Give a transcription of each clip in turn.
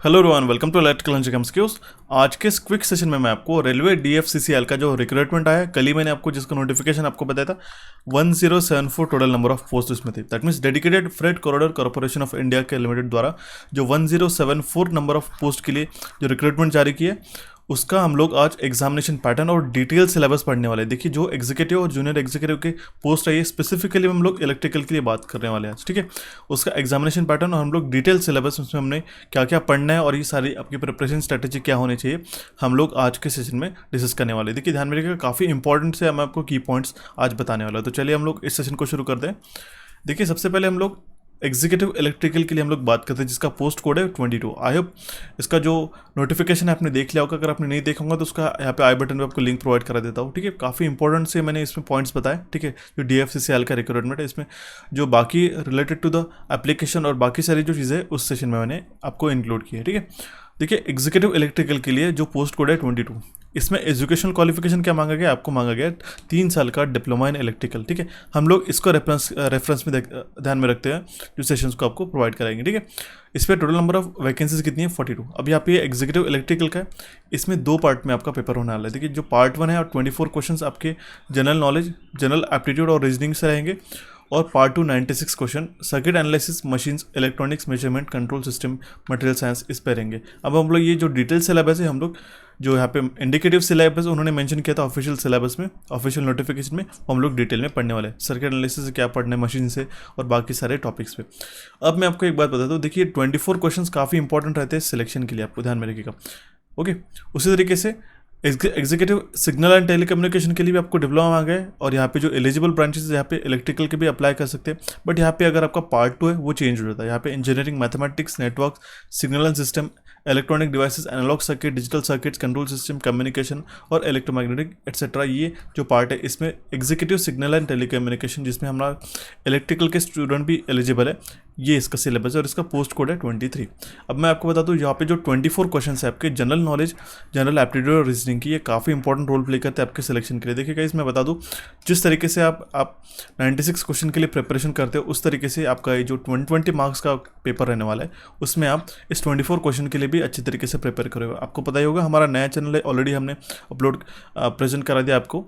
Hello Rohan, welcome to electrical engineering skills. आज के इस क्विक सेशन में मैं आपको रेलवे डीएफसीसीएल का जो रिक्रूटमेंट आया है, कल ही मैंने आपको जिसका नोटिफिकेशन आपको बताया था 1074 टोटल नंबर ऑफ पोस्ट इसमें थी। That means dedicated freight corridor corporation of India के लिमिटेड द्वारा जो 1074 नंबर ऑफ पोस्ट के लिए जो रिक्रूटमेंट जारी की है, उसका हम लोग आज एग्जामिनेशन पैटर्न और डिटेल सिलेबस पढ़ने वाले हैं। देखिए, जो एग्जीक्यूटिव और जूनियर एग्जीक्यूटिव के पोस्ट है, ये स्पेसिफिकली हम लोग इलेक्ट्रिकल के लिए बात करने वाले हैं आज, ठीक है। उसका एग्जामिनेशन पैटर्न और हम लोग डिटेल सिलेबस, उसमें हमने क्या क्या पढ़ना है और ये सारी आपकी प्रिपरेशन स्ट्रेटेजी क्या होनी चाहिए, हम लोग आज के सेशन में डिस्कस करने वाले हैं। देखिए, ध्यान में रखिएगा, काफ़ी इंपॉर्टेंट से मैं आपको की पॉइंट्स आज बताने वाला हूँ। तो चलिए हम लोग इस सेशन को शुरू कर दें। देखिए, सबसे पहले हम लोग एग्जीक्यूटिव इलेक्ट्रिकल के लिए हम लोग बात करते हैं, जिसका पोस्ट कोड है 22। आई होप इसका जो नोटिफिकेशन है आपने देख लिया होगा। अगर आपने नहीं देखा होगा तो उसका यहाँ पे आई बटन पे आपको लिंक प्रोवाइड करा देता हूँ, ठीक है। काफ़ी इंपॉर्टेंट से मैंने इसमें पॉइंट्स बताए, ठीक है। जो डीएफसीसीएल का रिक्रूटमेंट है, इसमें जो बाकी रिलेटेड टू द एप्लीकेशन और बाकी सारी जो चीज़ें उस सेशन में मैंने आपको इंक्लूड की है, ठीक है। देखिए, एग्जीक्यूटिव इलेक्ट्रिकल के लिए जो पोस्ट कोड है 22, इसमें एजुकेशनल क्वालिफिकेशन क्या मांगा गया, आपको मांगा गया 3 साल का डिप्लोमा इन इलेक्ट्रिकल, ठीक है। हम लोग इसको रेफरेंस में ध्यान में रखते हैं जो सेशंस को आपको प्रोवाइड कराएंगे, ठीक है। इस पर टोटल नंबर ऑफ वैकेंसीज कितनी है, 42। अब यहाँ पे एग्जीक्यूटिव इलेक्ट्रिकल का है, इसमें 2 पार्ट में आपका पेपर होने वाला है। देखिए, जो पार्ट 1 है और 24 क्वेश्चन आपके जनरल नॉलेज, जनरल एप्टीट्यूड और रीजनिंग से रहेंगे, और part 2 96 question circuit analysis, machines, electronics, measurement, control system, material science, इस पर रहेंगे। अब हम लोग ये जो डिटेल सिलेबस है, हम लोग जो यहाँ पे इंडिकेटिव सिलेबस उन्होंने मेंशन किया था ऑफिशियल सिलेबस में, ऑफिशियल नोटिफिकेशन में, हम लोग डिटेल में पढ़ने वाले हैं। सर्किट एनालिसिस से क्या पढ़ना है, मशीन से, और बाकी सारे टॉपिक्स पे। अब मैं आपको एक बात बताता हूँ। देखिए, 24 क्वेश्चन काफ़ी इंपॉर्टेंट रहते हैं सिलेक्शन के लिए, आपको ध्यान में रखिएगा, ओके। उसी तरीके से एग्जीक्यूटिव सिग्नल एंड टेलीकम्युनिकेशन के लिए भी आपको डिप्लोमा आ गया, और यहाँ पे जो एलिजिबल ब्रांचेस है, यहाँ पे इलेक्ट्रिकल के भी अप्लाई कर सकते हैं। बट यहाँ पे अगर आपका पार्ट 2 है वो चेंज हो जाता है। यहाँ पे engineering, mathematics, network, signal and system, electronic devices, analog circuit, digital circuits, control system, communication और इलेक्ट्रोमैग्नेटिक एटसेट्रा, ये जो पार्ट है इसमें एग्जीक्यूटिव सिग्नल एंड टेलीकम्युनिकेशन, जिसमें हमारा इलेक्ट्रिकल के स्टूडेंट भी एलिजिबल है, ये इसका सिलेबस है और इसका पोस्ट कोड है 23। अब मैं आपको बता दूं, यहाँ पे जो 24 क्वेश्चन है आपके जनरल नॉलेज, जनरल एप्टीट्यूड और रीजनिंग की, ये काफ़ी इंपॉर्टेंट रोल प्ले करते हैं आपके सिलेक्शन के लिए। देखिएगा, इसमें बता दूं, जिस तरीके से आप 96 क्वेश्चन के लिए प्रिपरेशन करते हो, उस तरीके से आपका ये जो 20 मार्क्स का पेपर रहने वाला है, उसमें आप इस 24 क्वेश्चन के लिए भी अच्छी तरीके से प्रिपेयर करोगे। आपको पता ही होगा, हमारा नया चैनल है, ऑलरेडी हमने अपलोड प्रेजेंट करा दिया आपको,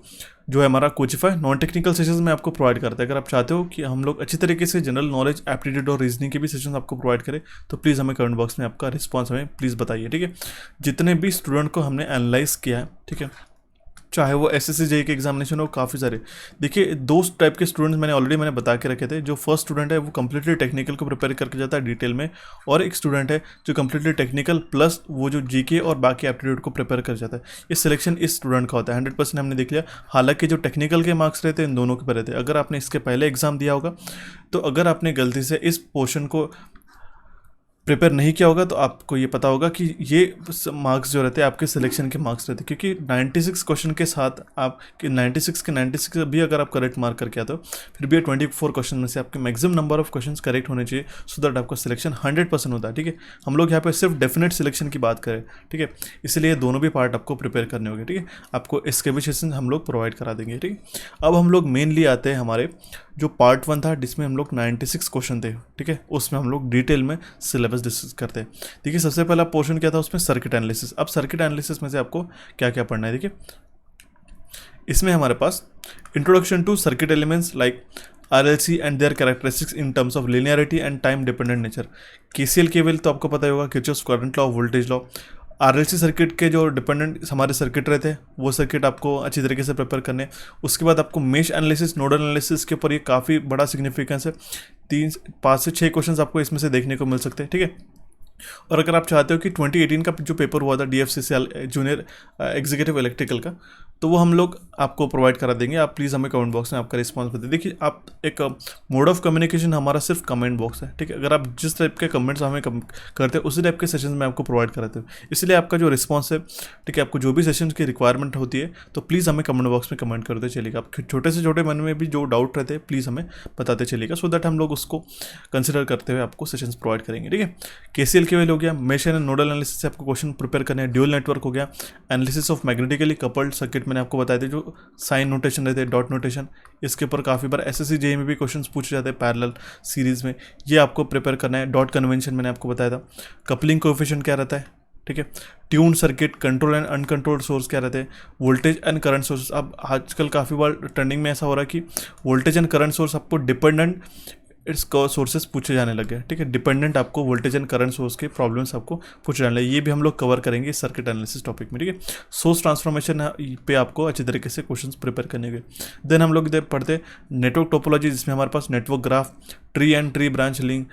जो है हमारा कोचिफाई नॉन टेक्निकल सेशंस में आपको प्रोवाइड करता है। अगर आप चाहते हो कि हम लोग अच्छी तरीके से जनरल नॉलेज, एप्टीट्यूड और रीजनिंग के भी सेशंस आपको प्रोवाइड करें, तो प्लीज़ हमें कमेंट बॉक्स में आपका रिस्पांस हमें प्लीज़ बताइए, ठीक है। जितने भी स्टूडेंट को हमने एनालाइज किया है, ठीक है, चाहे वो एसएससी जेईई के एग्जामिनेशन हो, काफ़ी सारे। देखिए, 2 टाइप के स्टूडेंट्स मैंने बता के रखे थे। जो फर्स्ट स्टूडेंट है वो कम्प्लीटली टेक्निकल को प्रिपेयर करके जाता है डिटेल में, और एक स्टूडेंट है जो कम्प्लीटली टेक्निकल प्लस वो जो जीके और बाकी एप्टीट्यूड को प्रिपेयर कर जाता है। ये सिलेक्शन इस स्टूडेंट का होता है। 100% हमने देख लिया। हालांकि जो टेक्निकल के मार्क्स रहते हैं इन दोनों के पर रहते हैं। अगर आपने इसके पहले एग्जाम दिया होगा, तो अगर आपने गलती से इस पोर्शन को प्रिपेयर नहीं किया होगा, तो आपको ये पता होगा कि ये मार्क्स जो रहते हैं आपके सिलेक्शन के मार्क्स रहते हैं। क्योंकि 96 क्वेश्चन के साथ आप 96 के 96 भी अगर आप करेक्ट मार्क करके आते हो, फिर भी 24 क्वेश्चन में से आपके maximum number of questions correct होने चाहिए, सो दैट आपका सिलेक्शन 100% होता है, ठीक है। हम लोग यहाँ पे सिर्फ डेफिनेट सिलेक्शन की बात करें, ठीक है। इसलिए दोनों भी पार्ट आपको प्रिपेयर करने होंगे, ठीक है। आपको इसके भी सेशन हम लोग प्रोवाइड करा देंगे, ठीक है। अब हम लोग मेनली आते हैं हमारे जो पार्ट 1 था, जिसमें हम लोग 96 क्वेश्चन थे, ठीक है। उसमें हम लोग डिटेल में सिलेबस डिस्कस करते हैं। देखिए, सबसे पहला पोर्शन क्या था, उसमें सर्किट एनालिसिस। अब सर्किट एनालिसिस में से आपको क्या क्या पढ़ना है, देखिए, इसमें हमारे पास introduction to circuit elements like RLC and their characteristics in terms of linearity and time dependent nature. KCL केवल तो आपको पता ही होगा, Kirchhoff's current law, voltage law. RLC circuit के जो डिपेंडेंट हमारे सर्किट रहते हैं, वो सर्किट आपको अच्छी तरीके से प्रिपेयर करने। उसके बाद आपको मेश एनालिसिस, नोडल एनालिसिस के ऊपर ये काफ़ी बड़ा सिग्निफिकेंस है। 5 से 6 क्वेश्चन आपको इसमें से देखने को मिल सकते हैं, ठीक है। और अगर आप चाहते हो कि 2018 का जो पेपर हुआ था DFCCL जूनियर एग्जीक्यूटिव इलेक्ट्रिकल का, तो वो हम लोग आपको प्रोवाइड करा देंगे। आप प्लीज़ हमें कमेंट बॉक्स में आपका रिस्पांस बताइए। देखिए, आप एक मोड ऑफ कम्युनिकेशन हमारा सिर्फ कमेंट बॉक्स है, ठीक है। अगर आप जिस टाइप के कमेंट्स हमें करते हैं, उसी टाइप के सेशन में आपको प्रोवाइड कराते हैं। इसलिए आपका जो रिस्पॉन्स है, ठीक है, आपको जो भी सेशन की रिक्वायरमेंट होती है, तो प्लीज़ हमें कमेंट बॉक्स में कमेंट करते चलिएगा। आप छोटे से छोटे मन में भी जो डाउट रहते हैं, प्लीज़ हमें बताते चलिएगा, सो दैट हम लोग उसको कंसिडर करते हुए आपको सेशंस प्रोवाइड करेंगे, ठीक है। KCL केवल हो गया, मेश एंड नोडल एनालिसिस से आपको क्वेश्चन प्रिपेयर करने हैं। ड्यूल नेटवर्क हो गया, analysis of magnetically coupled circuit में मैंने आपको बताया था, जो साइन नोटेशन रहते हैं, डॉट नोटेशन, इसके ऊपर काफ़ी बार एसएससी जेईई में भी क्वेश्चंस पूछे जाते हैं पैरेलल सीरीज़ में, ये आपको प्रिपेयर करना है। डॉट कन्वेंशन मैंने आपको बताया था। कपलिंग कोएफिशिएंट क्या रहता है, ठीक है। Tune circuit, control and uncontrolled source क्या रहते हैं, वोल्टेज एंड करंट सोर्स। अब आजकल काफ़ी बार ट्रेंडिंग में ऐसा हो रहा है कि वोल्टेज एंड करंट सोर्स आपको डिपेंडेंट इसको सोर्सेस पूछे जाने लगे, ठीक है। डिपेंडेंट आपको वोल्टेज एंड करंट सोर्स के प्रॉब्लम्स आपको पूछे जाने लगे, ये भी हम लोग कवर करेंगे इस सर्किट एनालिसिस टॉपिक में, ठीक है। सोर्स ट्रांसफॉर्मेशन पे आपको अच्छी तरीके से क्वेश्चंस प्रिपेयर करने के। देन हम लोग इधर पढ़ते नेटवर्क टोपोलॉजी, जिसमें हमारे पास network graph, tree and tree branch link,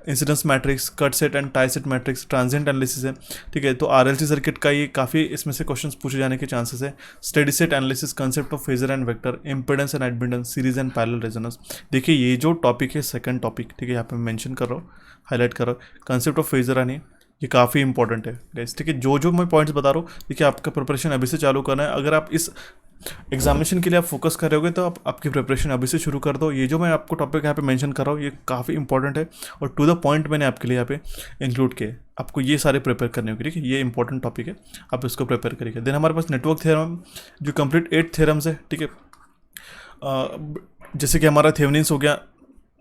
incidence matrix, cut set and tie set matrix, transient analysis है, ठीक है। तो आरएलसी सर्किट का ये काफ़ी इसमें से क्वेश्चंस पूछे जाने के चांसेस है। Steady state analysis, concept of phasor and vector, impedance and admittance, series and parallel resonance. देखिए ये जो टॉपिक है सेकंड टॉपिक, ठीक है, यहाँ पे मैं मेंशन कर रहा हूँ, हाईलाइट कर रहा हूँ, कंसेप्ट ऑफ फेजर एंड ये काफ़ी इंपॉर्टेंट है गाइस, ठीक है। जो मैं पॉइंट्स बता रहा हूँ, देखिए आपका प्रिपरेशन अभी से चालू करना है। अगर आप इस एग्जामिनेशन के लिए आप फोकस कर रहे होगे तो आप आपकी प्रिपरेशन अभी से शुरू कर दो। ये जो मैं आपको टॉपिक यहाँ पे मेंशन कर रहा हूँ ये काफ़ी इंपॉर्टेंट है और टू द पॉइंट मैंने आपके लिए यहाँ पे इंक्लूड किए। आपको ये सारे प्रिपेयर करने होंगे, ठीक है। ये इंपॉर्टेंट टॉपिक है, आप इसको प्रिपेयर करिएगा। देन हमारे पास नेटवर्क थ्योरम, जो कंप्लीट 8 थ्योरम्स है, ठीक है। जैसे कि हमारा थेवेनिन्स हो गया,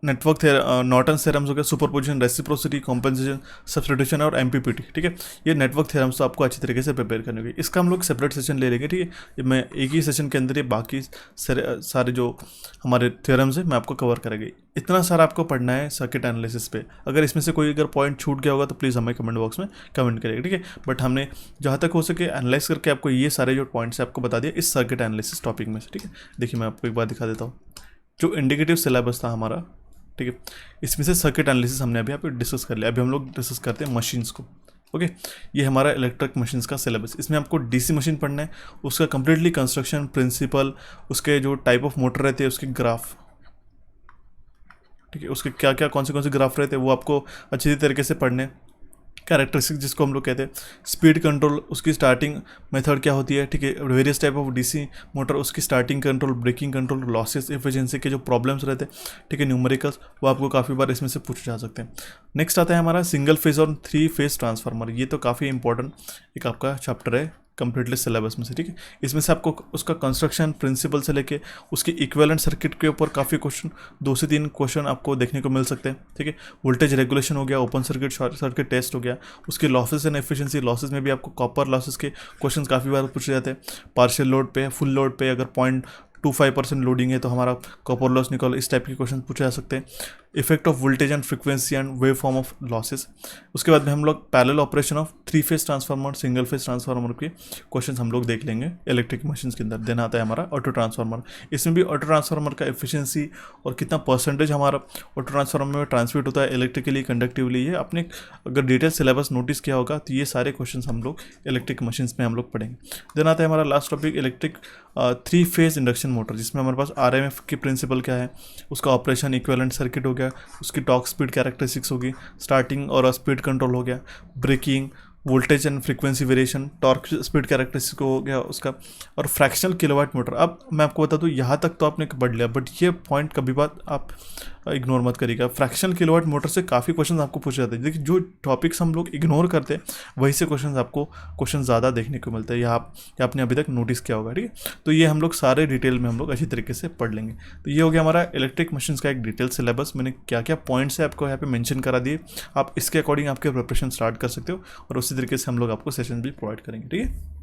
नेटवर्क नॉर्टन्स थ्योरम्स हो गया, सुपरपोजिशन, रेसिप्रोसिटी, कॉम्पेंसेशन, सब्स्टिट्यूशन और एमपीपीटी, ठीक है। ये नेटवर्क थ्योरम्स तो आपको अच्छी तरीके से प्रिपेयर करने होंगे। इसका हम लोग सेपरेट सेशन ले लेंगे, ठीक है। ये मैं एक ही सेशन के अंदर ये बाकी सारे जो हमारे थ्योरम्स है मैं आपको कवर करेंगे। इतना सारा आपको पढ़ना है सर्किट एनालिसिस पे। अगर इसमें से कोई अगर पॉइंट छूट गया होगा तो प्लीज़ हमें कमेंट बॉक्स में कमेंट करिएगा, ठीक है। बट हमने जहाँ तक हो सके एनालाइज करके आपको ये सारे जो पॉइंट्स है आपको बता दिया इस सर्किट एनालिसिस टॉपिक में से, ठीक है। देखिए मैं आपको एक बार दिखा देता हूँ, जो इंडिकेटिव सिलेबस था हमारा, ठीक है, इसमें से सर्किट एनालिसिस हमने अभी यहाँ पे डिस्कस कर लिया। अभी हम लोग डिस्कस करते हैं मशीन्स को, ओके। ये हमारा इलेक्ट्रिक मशीन्स का सिलेबस, इसमें आपको डीसी मशीन पढ़ना है, उसका कंप्लीटली कंस्ट्रक्शन प्रिंसिपल, उसके जो टाइप ऑफ मोटर रहते हैं उसके ग्राफ, ठीक है, उसके क्या क्या कौन से ग्राफ रहते हैं वो आपको अच्छी तरीके से पढ़ने हैं। कैरेक्टरिस्टिक जिसको हम लोग कहते हैं, स्पीड कंट्रोल, उसकी स्टार्टिंग मेथड क्या होती है, ठीक है। Various type of DC motor, उसकी starting control, braking control, losses, efficiency के जो प्रॉब्लम्स रहते हैं, ठीक है, न्यूमेरिकल्स, वो आपको काफ़ी बार इसमें से पूछे जा सकते हैं। नेक्स्ट आता है हमारा सिंगल फेज और 3 फेज ट्रांसफार्मर। ये तो काफ़ी इंपॉर्टेंट एक आपका चैप्टर है कंप्लीटली सिलेबस में से, ठीक है। इसमें से आपको उसका कंस्ट्रक्शन प्रिंसिपल से लेके उसकी इक्विवेलेंट सर्किट के ऊपर काफ़ी क्वेश्चन, 2 से 3 क्वेश्चन आपको देखने को मिल सकते हैं, ठीक है। वोल्टेज रेगुलेशन हो गया, open circuit, short circuit test हो गया, उसके लॉसेस एंड एफिशिएंसी, लॉसेस में भी आपको कॉपर लॉसेस के क्वेश्चन काफ़ी बार पूछे जाते हैं। पार्शियल लोड पे, फुल लोड पे अगर 0.25% लोडिंग है तो हमारा कॉपर लॉस निकालो, इस टाइप के क्वेश्चन पूछे जा सकते हैं। Effect of voltage and frequency and wave form of losses. उसके बाद में हम लोग parallel operation of 3 phase transformer, single phase transformer के क्वेश्चन हम लोग देख लेंगे इलेक्ट्रिक मशीन्स के अंदर। देन आता है हमारा ऑटो ट्रांसफार्मर, इसमें भी ऑटो ट्रांसफार्मर का एफिशिएंसी और कितना परसेंटेज हमारा ऑटो ट्रांसफार्मर में ट्रांसमिट होता है इलेक्ट्रिकली, कंडक्टिवली। ये आपने अगर डिटेल सिलेबस नोटिस किया होगा तो ये सारे क्वेश्चन हम लोग इलेक्ट्रिक मशीन्स में हम लोग पढ़ेंगे। देन आता है हमारा last topic electric 3 phase induction motor, जिसमें हमारे पास आरएमएफ की प्रिंसिपल क्या है, उसका ऑपरेशन, इक्विवेलेंट सर्किट हो गया, उसकी टॉर्क स्पीड कैरेक्टरिस्टिक्स होगी, स्टार्टिंग और स्पीड कंट्रोल हो गया, braking, voltage and frequency variation, torque speed characteristic हो गया उसका, और फ्रैक्शनल किलोवाट मोटर। अब मैं आपको बता दूं यहाँ तक तो आपने पढ़ लिया, बट ये पॉइंट कभी बात आप इग्नोर मत करिएगा। फ्रैक्शनल किलोवाट मोटर से काफ़ी क्वेश्चन आपको पूछे जाते हैं। देखिए जो टॉपिक्स हम लोग इग्नोर करते हैं वहीं से क्वेश्चन ज़्यादा देखने को मिलते हैं, या आपने अभी तक नोटिस किया होगा, ठीक है। तो ये हम लोग सारे डिटेल में हम लोग अच्छी तरीके से पढ़ लेंगे। तो ये हो गया हमारा इलेक्ट्रिक मशीन्स का एक डिटेल सिलेबस। मैंने क्या क्या पॉइंट्स है आपको यहाँ पे मेंशन करा दिए, आप इसके अकॉर्डिंग आपके प्रिपरेशन स्टार्ट कर सकते हो और उसी तरीके से हम लोग आपको सेशन भी प्रोवाइड करेंगे, ठीक है।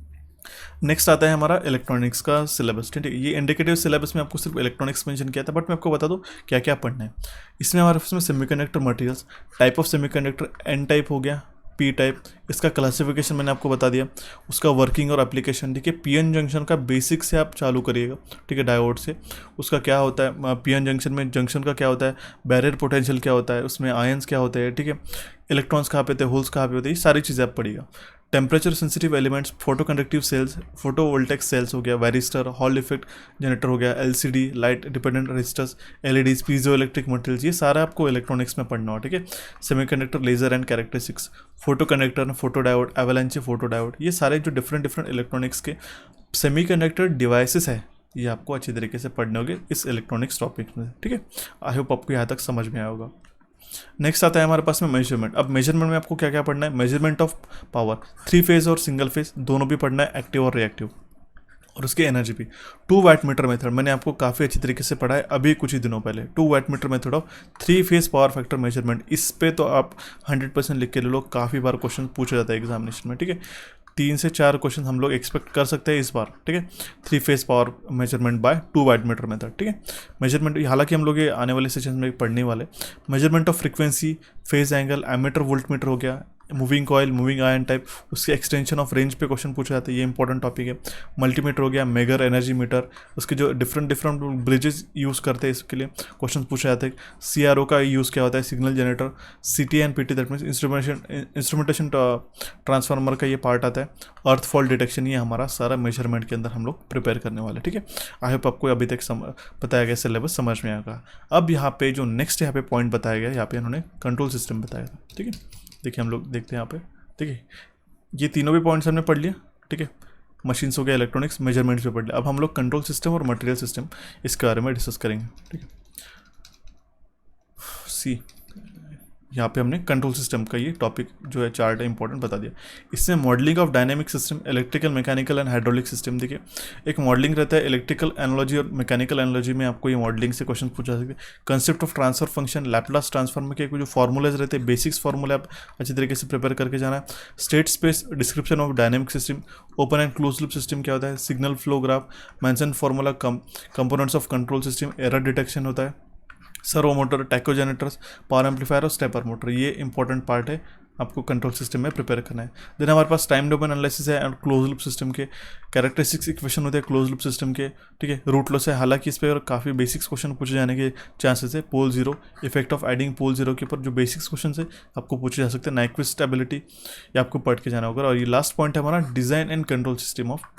नेक्स्ट आता है हमारा इलेक्ट्रॉनिक्स का सिलेबस, ठीक है। ये इंडिकेटिव सिलेबस में आपको सिर्फ इलेक्ट्रॉनिक्स मेंशन किया था, बट मैं आपको बता दूं क्या क्या पढ़ना है। इसमें हमारे पास में semiconductor materials, type of semiconductor, N type हो गया, पी टाइप, इसका क्लासिफिकेशन मैंने आपको बता दिया, उसका वर्किंग और एप्लीकेशन, ठीक है। पीएन जंक्शन का बेसिक से आप चालू करिएगा, ठीक है, डायोड से, उसका क्या होता है, पीएन जंक्शन में जंक्शन का क्या होता है, बैरियर पोटेंशियल क्या होता है, उसमें आयंस क्या होते हैं, ठीक है, इलेक्ट्रॉन्स कहाँ पे होते हैं, होल्स कहाँ पे होते हैं, ये सारी चीज़ें आप पढ़िएगा। Temperature sensitive elements, photo conductive cells, photo voltaic cells हो गया, वैरिस्टर, हॉल इफेक्ट जनरेटर हो गया, LCD, light dependent resistors, LEDs, piezo electric materials, ये सारा आपको इलेक्ट्रॉनिक्स में पढ़ना हो, ठीक है। Semiconductor, laser and characteristics, photo conductor, photo diode, avalanche photo diode, ये सारे जो डिफरेंट इलेक्ट्रॉनिक्स के सेमीकंडक्टर डिवाइसेस है ये आपको अच्छी तरीके से पढ़ने होंगे इस इलेक्ट्रॉनिक्स टॉपिक में, ठीक है। आई होप आपको यहाँ तक समझ में आया होगा। नेक्स्ट आता है हमारे पास में मेजरमेंट। अब मेजरमेंट में आपको क्या क्या पढ़ना है, मेजरमेंट ऑफ पावर, 3 फेज और सिंगल फेज दोनों भी पढ़ना है, एक्टिव और रिएक्टिव। और उसकी एनर्जी भी। 2 वाट मीटर मेथड मैंने आपको काफ़ी अच्छी तरीके से पढ़ा है अभी कुछ ही दिनों पहले। 2 watt meter method of 3 phase power factor measurement, इस पे तो आप 100% लिख के ले लो, काफ़ी बार क्वेश्चन पूछा जाता है एग्जामिनेशन में, ठीक है। 3 से 4 क्वेश्चन हम लोग एक्सपेक्ट कर सकते हैं इस बार, ठीक है। 3 phase power measurement by 2 watt meter method, ठीक है। मेजरमेंट हालांकि हम लोग ये आने वाले सेशन में पढ़ने वाले। Measurement of frequency, phase angle, ammeter, volt meter हो गया, moving coil, moving iron type, उसके एक्सटेंशन ऑफ रेंज पे क्वेश्चन पूछा जाता है, ये इंपॉर्टेंट टॉपिक है। मल्टीमीटर हो गया, मेगर एनर्जी मीटर, उसके जो डिफरेंट ब्रिजेस यूज़ करते हैं इसके लिए क्वेश्चन पूछा जाता है। CRO का यूज़ क्या होता है, signal generator. CT and PT that means instrumentation transformer का ये पार्ट आता है। अर्थ फॉल डिटेक्शन, ये हमारा सारा मेजरमेंट के अंदर हम लोग प्रिपेयर करने वाले, ठीक है। आई होप आपको अभी तक बताया गया सिलेबस समझ में आएगा। अब यहाँ पे जो नेक्स्ट यहाँ पे पॉइंट बताया गया, यहाँ पे इन्होंने कंट्रोल सिस्टम बताया था, ठीक है। देखिए हम लोग देखते हैं यहाँ पे, ठीक है। ये तीनों भी पॉइंट्स हमने पढ़ लिया, ठीक है। मशीन्स हो गया, इलेक्ट्रॉनिक्स, मेजरमेंट्स पे पढ़ लिया। अब हम लोग कंट्रोल सिस्टम और मटेरियल सिस्टम इसके बारे में डिस्कस करेंगे, ठीक है। सी यहाँ पे हमने कंट्रोल सिस्टम का ये टॉपिक जो है चार्ट है इंपॉर्टेंट बता दिया। इसमें modelling of dynamic system, electrical, mechanical and hydraulic system. देखिए एक मॉडलिंग रहता है, इलेक्ट्रिकल एनालॉजी और मैकेनिकल एनालॉजी में आपको ये मॉडलिंग से क्वेश्चन पूछा सकते हैं। Concept of transfer function, Laplace transform के जो फॉर्मूलाज रहते हैं, बेसिक्स फार्मूले आप अच्छी तरीके से प्रिपेयर करके जाना है। State space, description of dynamic system, open and close loop system क्या होता है, signal flow graph, mention formula, components of control system, error detection होता है, सर्वो मोटर, टैकोजेनेटर्स, पावर एम्पलीफायर और स्टेपर मोटर, ये इंपॉर्टेंट पार्ट है आपको कंट्रोल सिस्टम में प्रिपेयर करना है। देन हमारे पास टाइम डोमेन एनालिसिस है और क्लोज लूप सिस्टम के कैरेक्टरिस्टिक्स इक्वेशन होते हैं क्लोज लूप सिस्टम के, ठीक है। रूट लॉस है, हालांकि इस पर काफ़ी बेसिक्स क्वेश्चन पूछे जाने के चांसेस है। Pole zero, effect of adding pole zero के ऊपर जो बेसिक्स क्वेश्चन है आपको पूछे जा सकते हैं। नाइक्विस्ट स्टेबिलिटी, ये आपको पढ़ के जाना होगा। और ये लास्ट पॉइंट है हमारा design and control system of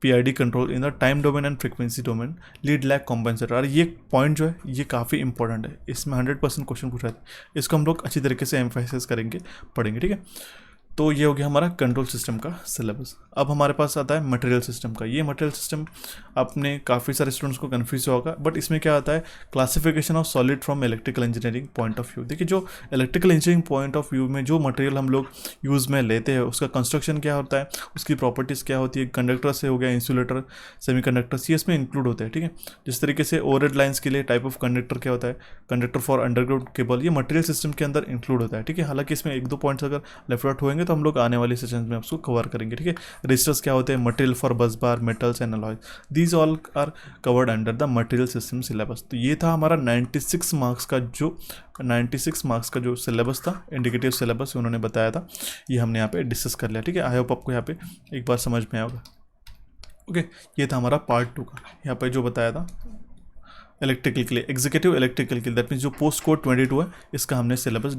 PID control in the time domain and frequency domain, lead lag compensator. और ये पॉइंट जो है ये काफ़ी इंपॉर्टेंट है, इसमें 100% क्वेश्चन पूछा है, इसको हम लोग अच्छी तरीके से एम्फेसाइज करेंगे, पढ़ेंगे, ठीक है। तो ये हो गया हमारा कंट्रोल सिस्टम का सिलेबस। अब हमारे पास आता है मटेरियल सिस्टम का। ये मटेरियल सिस्टम आपने काफ़ी सारे स्टूडेंट्स को कन्फ्यूज हुआ होगा, बट इसमें क्या आता है, classification of solid from electrical engineering point of view. देखिए जो electrical engineering point of view में जो मटेरियल हम लोग यूज़ में लेते हैं उसका कंस्ट्रक्शन क्या होता है, उसकी प्रॉपर्टीज़ क्या होती है, कंडक्टर से हो गया, इंसुलेटर, सेमीकंडक्टर्स, ये इसमें इंक्लूड होते हैं, ठीक है। जिस तरीके से ओवरहेड लाइन्स के लिए टाइप ऑफ कंडक्टर क्या होता है, कंडक्टर फॉर अंडरग्राउंड केबल, ये मटेरियल सिस्टम के अंदर इंक्लूड होता है, ठीक है। हालांकि इसमें 1-2 पॉइंट्स अगर लेफ्ट आउट होंगे तो हम लोग आने वाले सेशन में उसको कवर करेंगे, ठीक है। रजिस्टर्स क्या होते हैं, material for bus bar, metals and alloys, these all are covered under the material system syllabus. तो ये था हमारा 96 मार्क्स का जो सिलेबस था, इंडिकेटिव सिलेबस उन्होंने बताया था, ये हमने यहाँ पे डिस्कस कर लिया, ठीक है। आई होप आपको यहाँ पे एक बार समझ में आया होगा, ओके। ये था हमारा पार्ट 2 का, यहाँ पे जो बताया था इलेक्ट्रिकल के लिए, एग्जीक्यूटिव इलेक्ट्रिकल के लिए, दैट मीन्स जो पोस्ट कोड 22 है इसका हमने सिलेबस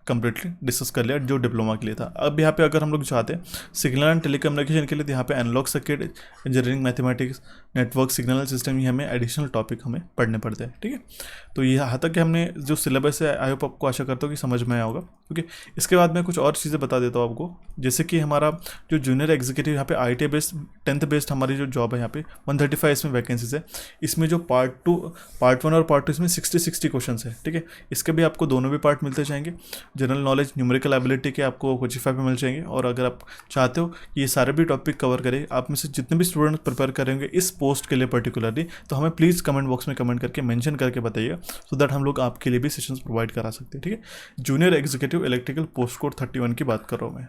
कंप्लीटली डिस्कस कर लिया जो डिप्लोमा के लिए था। अब यहाँ पे अगर हम लोग चाहते हैं सिग्नल एंड टेलीकम्युनिकेशन के लिए, तो यहाँ पे analog circuit, engineering mathematics, network, signal system, ये हमें एडिशनल टॉपिक हमें पढ़ने पड़ते हैं, ठीक है। तो ये यहाँ तक कि हमने जो सिलेबस है, आई होप आपको आशा करता हूँ कि समझ में आया होगा, ओके। इसके बाद मैं कुछ और चीज़ें बता देता हूँ आपको, जैसे कि हमारा जो जूनियर एग्जीक्यूटिव यहाँ पे IIT बेस्ड 10th बेस्ड हमारी जो जॉब है यहाँ पे 135 इसमें वैकेंसीज है। इसमें जो पार्ट 1 और पार्ट 2 इसमें 60 क्वेश्चन है, ठीक है। इसके भी आपको दोनों भी पार्ट मिलते जाएंगे। जनरल नॉलेज, न्यूमेरिकल एबिलिटी के आपको कोचिफाई पे मिल जाएंगे। और अगर आप चाहते हो ये सारे भी टॉपिक कवर करें, आप में से जितने भी स्टूडेंट प्रिपेयर करेंगे इस पोस्ट के लिए पर्टिकुलरली, तो हमें प्लीज़ कमेंट बॉक्स में कमेंट करके मेंशन करके बताइएगा, सो दैट हम लोग आपके लिए भी सेशंस प्रोवाइड करा सकते हैं, ठीक है। Junior executive electrical post code 31 की बात कर रहा हूँ मैं,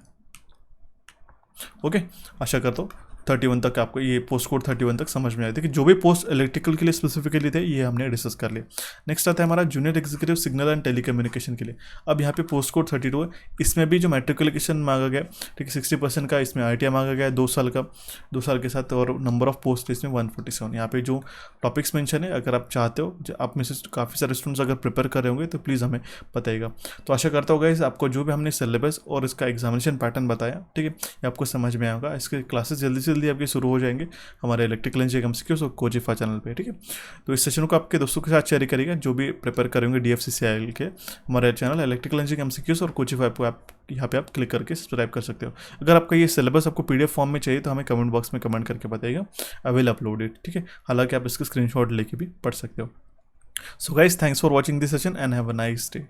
ओके। आशा करता हूँ 31 तक आपको ये पोस्ट कोड 31 तक समझ में आए थे कि जो भी पोस्ट इलेक्ट्रिकल के लिए स्पेसिफिकली थे ये हमने डिस्कस कर लिया। नेक्स्ट आता है हमारा junior executive signal and telecommunication के लिए। अब यहाँ पे पोस्ट कोड 32 है, इसमें भी जो मैट्रिकुलेशन मांगा गया, ठीक है, 60% का इसमें ITI मांगा गया है 2 साल का, 2 साल के साथ, और नंबर ऑफ पोस्ट इसमें 147। यहाँ पे जो टॉपिक्स मेंशन है, अगर आप चाहते हो, आप में से काफ़ी सारे स्टूडेंट्स अगर प्रिपेयर कर रहे होंगे तो प्लीज़ हमें बताइएगा। तो आशा करता होगा इस आपको जो भी हमने सिलेबस और इसका एग्जामिनेशन पैटर्न बताया, ठीक है, ये आपको समझ में आएगा। इसके क्लासेस जल्दी से जल्दी आपके शुरू हो जाएंगे हमारे इलेक्ट्रिकल इंजीनियरिंग MCQs और कोचिफा चैनल पे, ठीक है। तो इस सेशन को आपके दोस्तों के साथ शेयर करिएगा जो भी प्रिपेयर करेंगे DFCCIL के हमारे चैनल इलेक्ट्रिकल इंजीनियरिंग MCQs और कोचिफा को आप यहाँ पे आप क्लिक करके सब्सक्राइब कर सकते हो। अगर आपका ये सिलेबस आपको PDF फॉर्म में चाहिए तो हमें कमेंट बॉक्स में कमेंट करके बताइएगा, आई विल अपलोड इट, ठीक है। हालांकि आप इसका स्क्रीनशॉट लेके भी पढ़ सकते हो। So guys, thanks for watching this session and have a nice day.